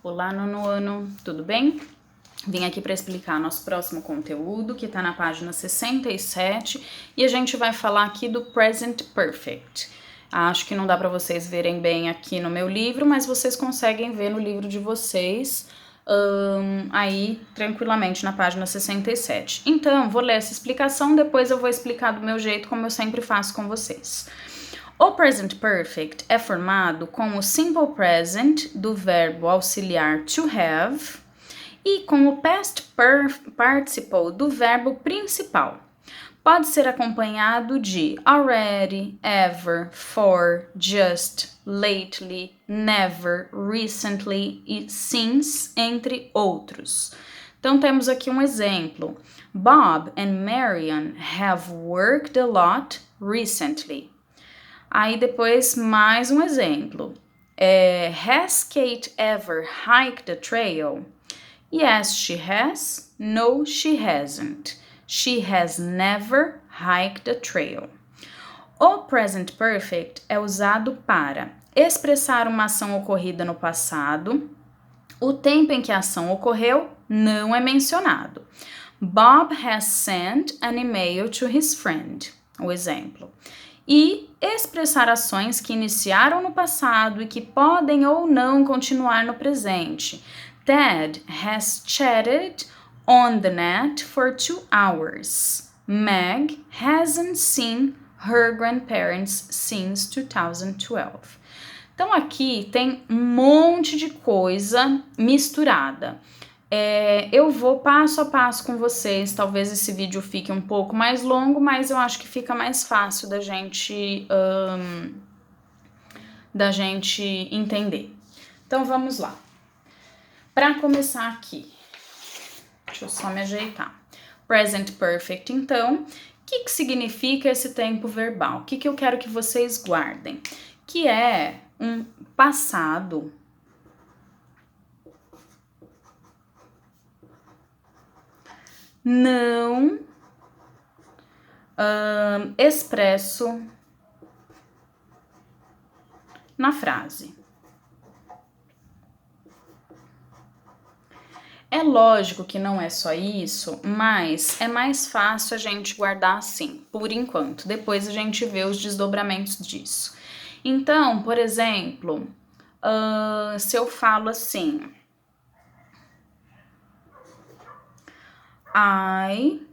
Olá, nono ano, tudo bem? Vim aqui para explicar nosso próximo conteúdo, que está na página 67, e a gente vai falar aqui do Present Perfect. Acho que não dá para vocês verem bem aqui no meu livro, mas vocês conseguem ver no livro de vocês, aí tranquilamente na página 67. Então, vou ler essa explicação, depois eu vou explicar do meu jeito, como eu sempre faço com vocês. O present perfect é formado com o simple present do verbo auxiliar to have e com o past participle do verbo principal. Pode ser acompanhado de already, ever, for, just, lately, never, recently e since, entre outros. Então temos aqui um exemplo. Bob and Marian have worked a lot recently. Aí depois mais um exemplo. Has Kate ever hiked a trail? Yes, she has. No, she hasn't. She has never hiked a trail. O present perfect é usado para expressar uma ação ocorrida no passado. O tempo em que a ação ocorreu não é mencionado. Bob has sent an email to his friend. O exemplo. E expressar ações que iniciaram no passado e que podem ou não continuar no presente. Ted has chatted on the net for 2 hours. Meg hasn't seen her grandparents since 2012. Então aqui tem um monte de coisa misturada. Eu vou passo a passo com vocês, talvez esse vídeo fique um pouco mais longo, mas eu acho que fica mais fácil da gente entender. Então vamos lá. Para começar aqui, deixa eu só me ajeitar. Present perfect, então, o que significa esse tempo verbal? O que eu quero que vocês guardem? Que é um passado não expresso na frase. É lógico que não é só isso, mas é mais fácil a gente guardar assim, por enquanto. Depois a gente vê os desdobramentos disso. Então, por exemplo, se eu falo assim, I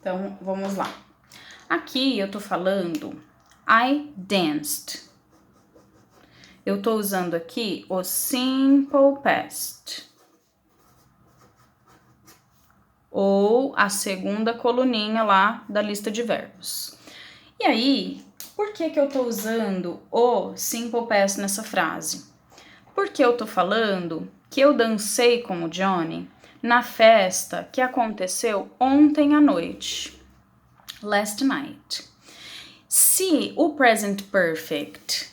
Então, vamos lá. Aqui eu tô falando I danced. Eu tô usando aqui o simple past. Ou a segunda coluninha lá da lista de verbos. E aí, por que eu tô usando o simple past nessa frase? Porque eu tô falando que eu dancei com o Johnny na festa que aconteceu ontem à noite. Last night. Se o present perfect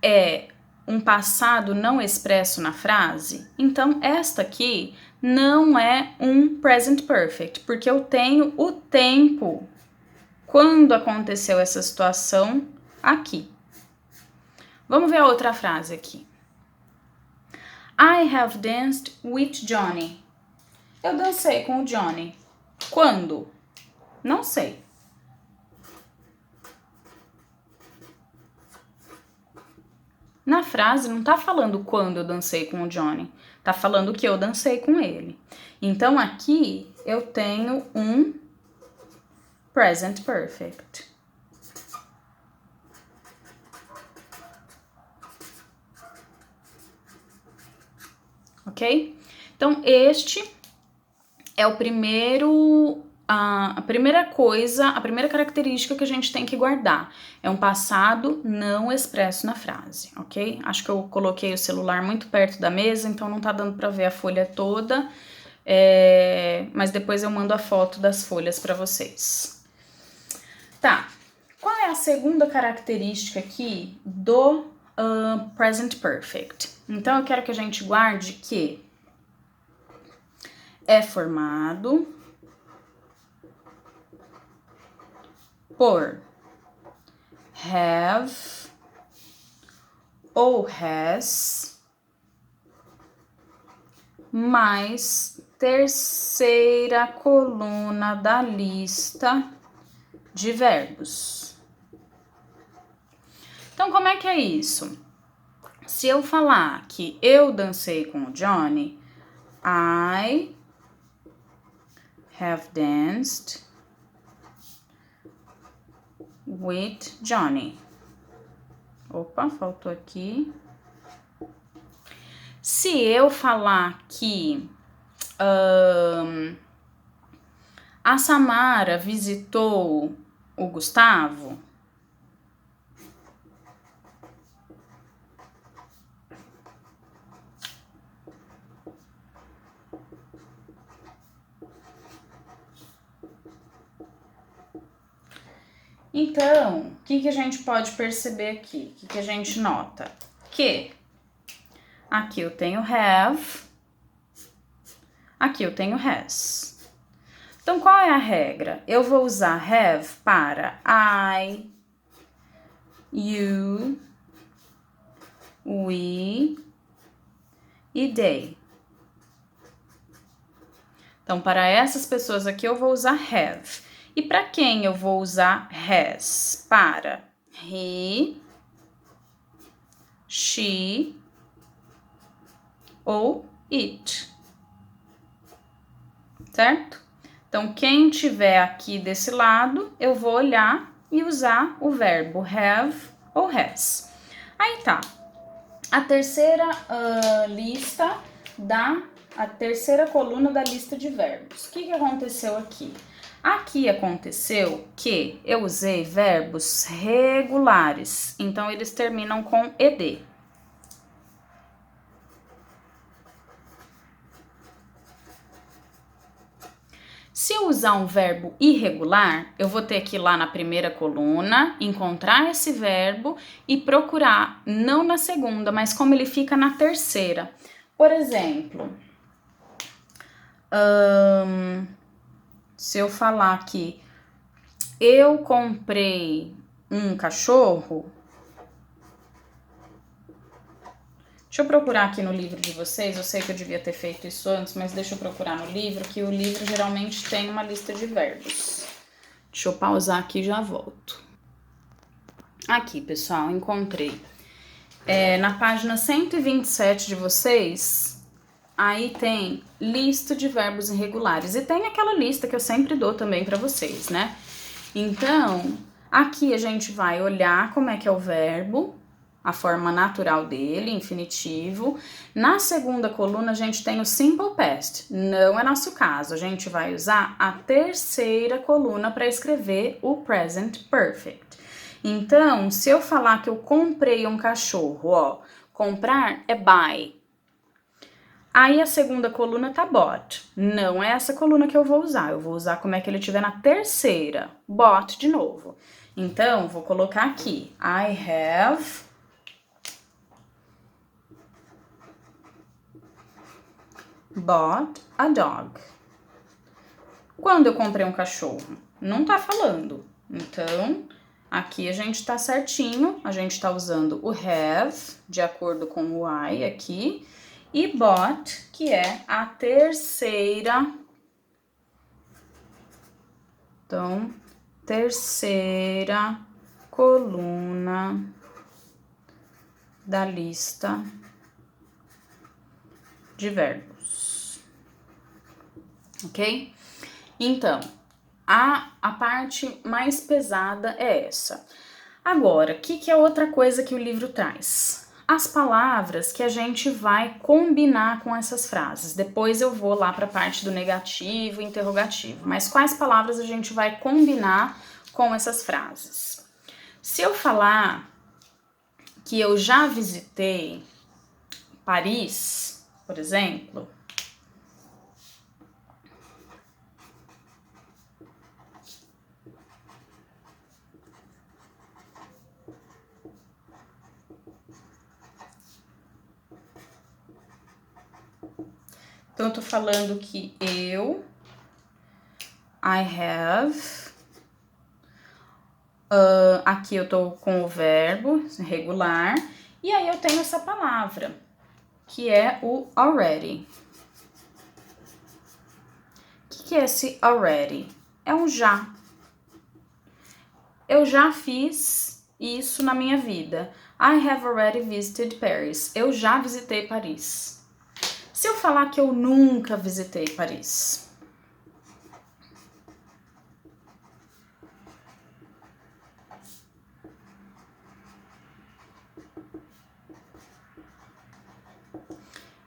é um passado não expresso na frase, então esta aqui não é um present perfect, porque eu tenho o tempo quando aconteceu essa situação aqui. Vamos ver a outra frase aqui. I have danced with Johnny. Eu dancei com o Johnny. Quando? Não sei. Na frase não tá falando quando eu dancei com o Johnny, tá falando que eu dancei com ele. Então aqui eu tenho um present perfect. ok? Então, este é o primeiro, a primeira coisa, a primeira característica que a gente tem que guardar. É um passado não expresso na frase, ok? Acho que eu coloquei o celular muito perto da mesa, então não tá dando pra ver a folha toda, mas depois eu mando a foto das folhas pra vocês. Tá, qual é a segunda característica aqui do present perfect? Então eu quero que a gente guarde que é formado por have ou has mais terceira coluna da lista de verbos. Então, como é que é isso? Se eu falar que eu dancei com o Johnny, I have danced with Johnny. Opa, faltou aqui. Se eu falar que a Samara visitou o Gustavo, então, o que a gente pode perceber aqui? O que a gente nota? Que aqui eu tenho have, aqui eu tenho has. Então, qual é a regra? Eu vou usar have para I, you, we e they. Então, para essas pessoas aqui eu vou usar have. E para quem eu vou usar has? Para he, she ou it. Certo? Então, quem tiver aqui desse lado, eu vou olhar e usar o verbo have ou has. Aí tá. A terceira a terceira coluna da lista de verbos. O que aconteceu aqui? Aqui aconteceu que eu usei verbos regulares, então eles terminam com ed. Se eu usar um verbo irregular, eu vou ter que ir lá na primeira coluna, encontrar esse verbo e procurar, não na segunda, mas como ele fica na terceira. Por exemplo, se eu falar que eu comprei um cachorro, deixa eu procurar aqui no livro de vocês, eu sei que eu devia ter feito isso antes, mas deixa eu procurar no livro, que o livro geralmente tem uma lista de verbos. Deixa eu pausar aqui e já volto. Aqui, pessoal, encontrei. Na página 127 de vocês, aí tem lista de verbos irregulares. E tem aquela lista que eu sempre dou também para vocês, né? Então, aqui a gente vai olhar como é que é o verbo, a forma natural dele, infinitivo. Na segunda coluna, a gente tem o simple past. Não é nosso caso. A gente vai usar a terceira coluna para escrever o present perfect. Então, se eu falar que eu comprei um cachorro, ó, comprar é buy. Aí a segunda coluna tá bought. Não é essa coluna que eu vou usar. Eu vou usar como é que ele estiver na terceira. Bought de novo. Então, vou colocar aqui. I have bought a dog. Quando eu comprei um cachorro? Não tá falando. Então, aqui a gente tá certinho. A gente tá usando o have, de acordo com o I aqui. E bought, que é a terceira. Então, terceira coluna da lista de verbos. Ok? Então, a parte mais pesada é essa. Agora, o que é outra coisa que o livro traz? as palavras que a gente vai combinar com essas frases. Depois eu vou lá para a parte do negativo e interrogativo. Mas quais palavras a gente vai combinar com essas frases? Se eu falar que eu já visitei Paris, por exemplo, então eu tô falando que I have, aqui eu tô com o verbo regular, e aí eu tenho essa palavra, que é o already. O que é esse already? É um já. Eu já fiz isso na minha vida. I have already visited Paris. Eu já visitei Paris. Se eu falar que eu nunca visitei Paris,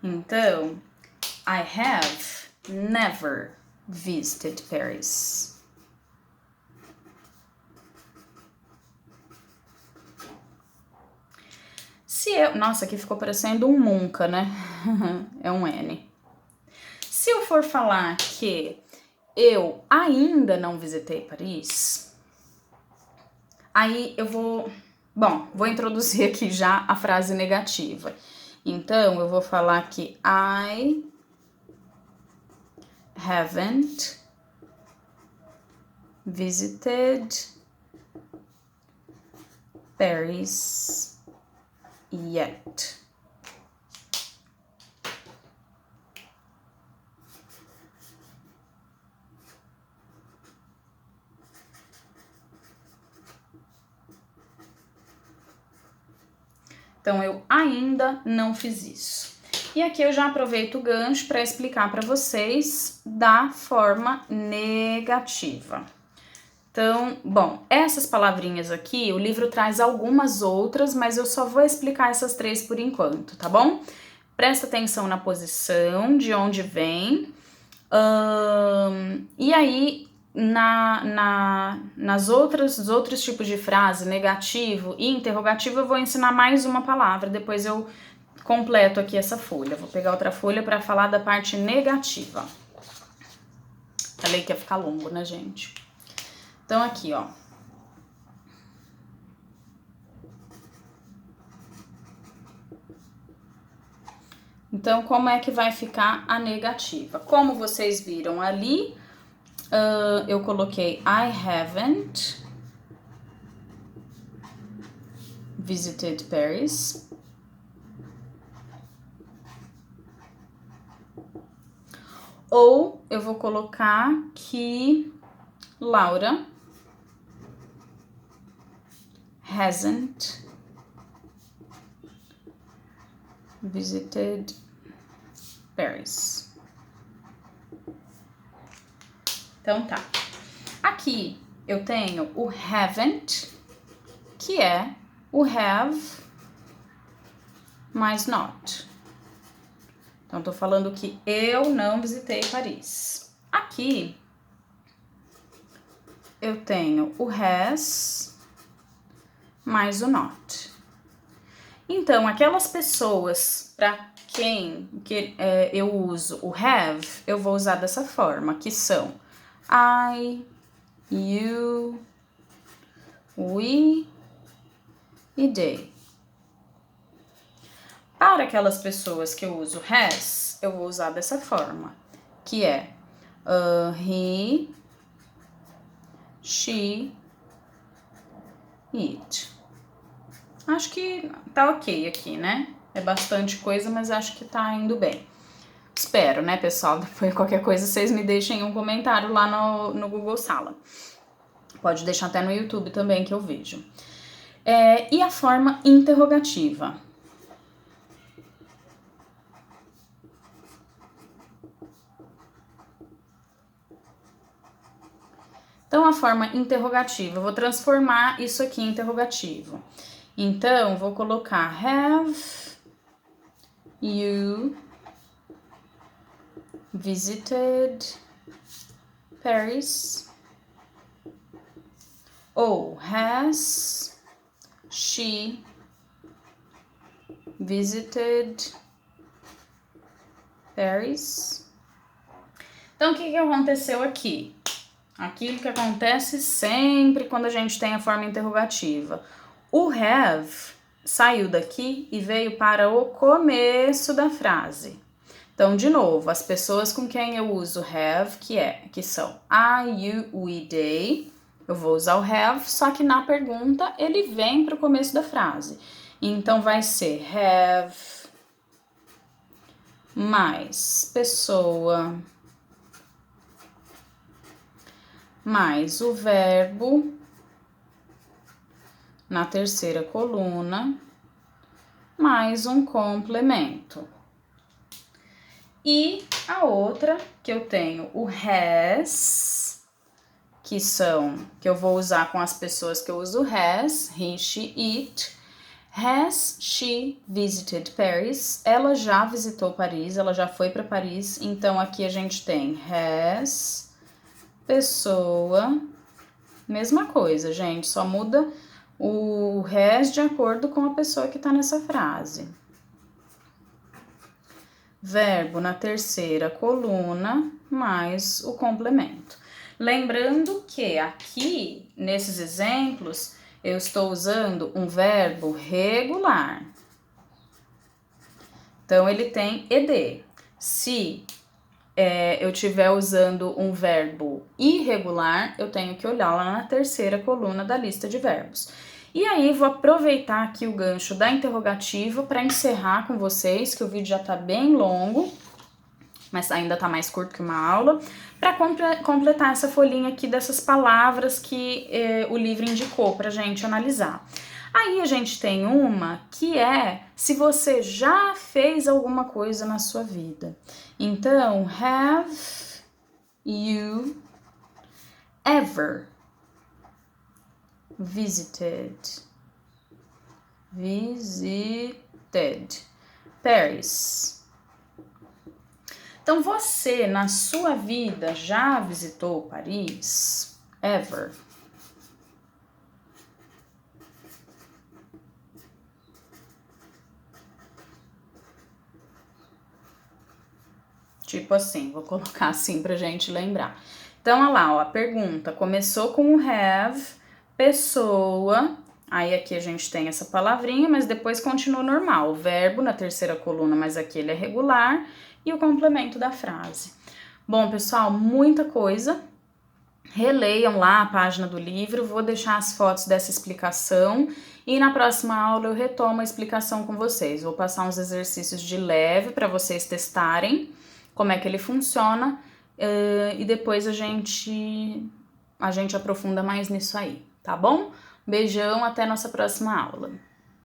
então, I have never visited Paris. Nossa, aqui ficou parecendo um nunca, né? É um N. Se eu for falar que eu ainda não visitei Paris, aí eu vou introduzir aqui já a frase negativa. Então, eu vou falar que I haven't visited Paris yet. Então, eu ainda não fiz isso. E aqui eu já aproveito o gancho para explicar para vocês da forma negativa. Então, bom, essas palavrinhas aqui, o livro traz algumas outras, mas eu só vou explicar essas 3 por enquanto, tá bom? Presta atenção na posição, de onde vem. E aí, nos outros tipos de frase, negativo e interrogativo, eu vou ensinar mais uma palavra, depois eu completo aqui essa folha. Vou pegar outra folha para falar da parte negativa. Falei que ia ficar longo, né, gente? Então, aqui, ó. Então, como é que vai ficar a negativa? Como vocês viram ali, eu coloquei I haven't visited Paris. Ou eu vou colocar que Laura hasn't visited Paris. Então tá. Aqui eu tenho o haven't, que é o have mais not. Então tô falando que eu não visitei Paris. Aqui eu tenho o has mais o not. Então, aquelas pessoas para quem eu uso o have, eu vou usar dessa forma, que são I, you, we e they. Para aquelas pessoas que eu uso has, eu vou usar dessa forma, que é he, she, it. Acho que tá ok aqui, né? É bastante coisa, mas acho que tá indo bem. Espero, né, pessoal? Depois, qualquer coisa, vocês me deixem um comentário lá no Google Sala. Pode deixar até no YouTube também, que eu vejo. E a forma interrogativa. Então, a forma interrogativa, eu vou transformar isso aqui em interrogativo. Então, vou colocar have you visited Paris? Ou has she visited Paris? Então, o que aconteceu aqui? Aquilo que acontece sempre quando a gente tem a forma interrogativa. O have saiu daqui e veio para o começo da frase. Então, de novo, as pessoas com quem eu uso have, que são I, you, we, they, eu vou usar o have, só que na pergunta ele vem para o começo da frase. Então, vai ser have mais pessoa mais o verbo na terceira coluna, mais um complemento. E a outra que eu tenho o has, que eu vou usar com as pessoas que eu uso has, he, she, it. Has she visited Paris? Ela já visitou Paris, ela já foi para Paris. Então aqui a gente tem has, pessoa, mesma coisa, gente, só muda o has de acordo com a pessoa que tá nessa frase. Verbo na terceira coluna, mais o complemento. Lembrando que aqui, nesses exemplos, eu estou usando um verbo regular. Então, ele tem ed. Se eu estiver usando um verbo irregular, eu tenho que olhar lá na terceira coluna da lista de verbos. E aí, vou aproveitar aqui o gancho da interrogativa para encerrar com vocês, que o vídeo já tá bem longo, mas ainda tá mais curto que uma aula, para completar essa folhinha aqui dessas palavras que o livro indicou pra gente analisar. Aí a gente tem uma que é se você já fez alguma coisa na sua vida. Então, have you ever visited Paris? Então, você, na sua vida, já visitou Paris? Ever? Tipo assim, vou colocar assim pra gente lembrar. Então, olha lá, ó, a pergunta começou com o have, pessoa, aí aqui a gente tem essa palavrinha, mas depois continua normal. O verbo na terceira coluna, mas aqui ele é regular, e o complemento da frase. Bom, pessoal, muita coisa. Releiam lá a página do livro, vou deixar as fotos dessa explicação e na próxima aula eu retomo a explicação com vocês. Vou passar uns exercícios de leve para vocês testarem como é que ele funciona e depois a gente aprofunda mais nisso aí, tá bom? Beijão, até nossa próxima aula.